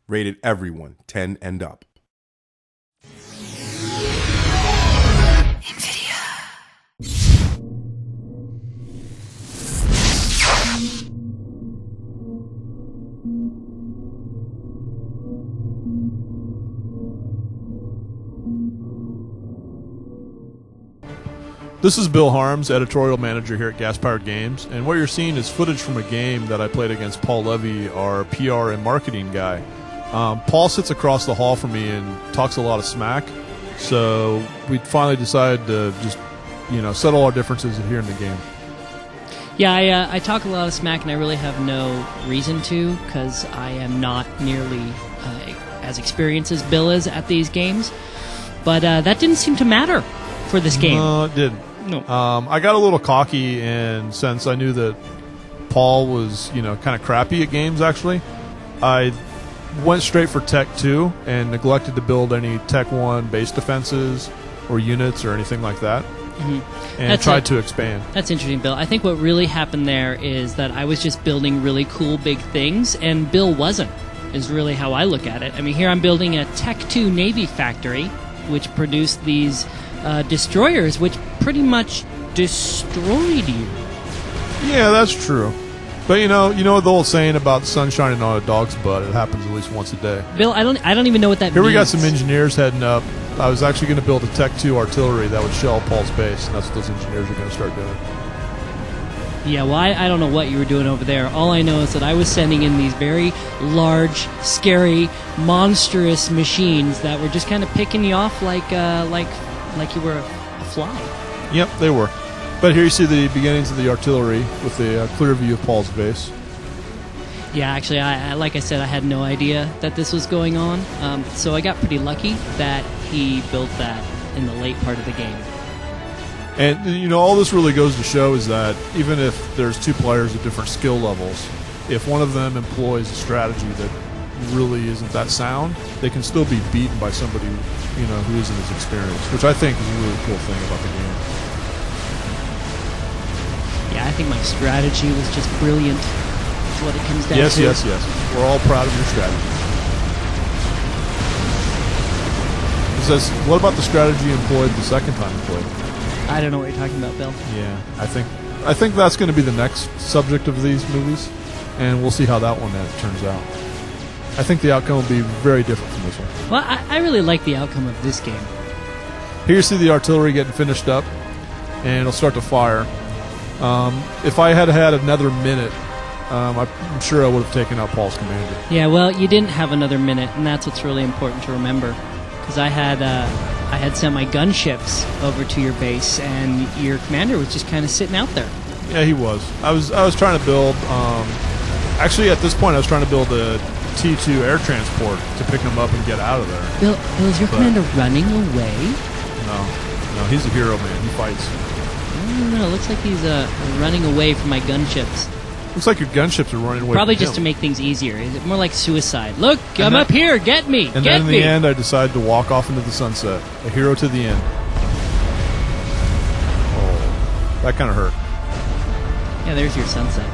Rated everyone 10 and up. This is Bill Harms, editorial manager here at Gas Powered Games, and what you're seeing is footage from a game that I played against Paul Levy, our PR and marketing guy. Paul sits across the hall from me and talks a lot of smack, so we finally decided to just, settle our differences here in the game. Yeah, I talk a lot of smack, and I really have no reason to, because I am not nearly as experienced as Bill is at these games. But that didn't seem to matter for this game. No, it didn't. No. I got a little cocky, and since I knew that Paul was, kind of crappy at games, actually, I went straight for Tech 2 and neglected to build any Tech 1 base defenses or units or anything like that. Mm-hmm. And tried to expand. That's interesting, Bill. I think what really happened there is that I was just building really cool big things, and Bill wasn't, is really how I look at it. I mean, here I'm building a Tech 2 Navy factory, which produced these destroyers, which pretty much destroyed you. Yeah, that's true. But you know the old saying about sun shining on a dog's butt. It happens at least once a day. Bill, I don't even know what that means. Here we got some engineers heading up. I was actually going to build a Tech 2 artillery that would shell Paul's base, and that's what those engineers are going to start doing. Yeah, well, I don't know what you were doing over there. All I know is that I was sending in these very large, scary, monstrous machines that were just kind of picking you off like you were a fly. Yep, they were. But here you see the beginnings of the artillery with a clear view of Paul's base. Yeah, actually, I like I said, I had no idea that this was going on. So I got pretty lucky that he built that in the late part of the game. And, all this really goes to show is that even if there's two players at different skill levels, if one of them employs a strategy that really isn't that sound, they can still be beaten by somebody, who isn't as experienced, which I think is a really cool thing about the game. Yeah, I think my strategy was just brilliant. That's what it comes down to. Yes. We're all proud of your strategy. It says, what about the strategy employed the second time you played? I don't know what you're talking about, Bill. Yeah, I think that's going to be the next subject of these movies, and we'll see how that one turns out. I think the outcome will be very different from this one. Well, I really like the outcome of this game. Here you see the artillery getting finished up, and it'll start to fire. If I had had another minute, I'm sure I would have taken out Paul's commander. Yeah, well, you didn't have another minute, and that's what's really important to remember. Because I had sent my gunships over to your base, and your commander was just kind of sitting out there. Yeah, he was. I was trying to build. Actually, at this point, I was trying to build a T2 air transport to pick him up and get out of there. Bill, is your commander running away? No, he's a hero, man. He fights. I don't know. It looks like he's running away from my gunships. Looks like your gunships are running away. Probably from just him. to make things easier. Is it more like suicide? Look, I'm up here. Get me. And then in the end, I decided to walk off into the sunset. A hero to the end. Oh, that kind of hurt. Yeah, there's your sunset.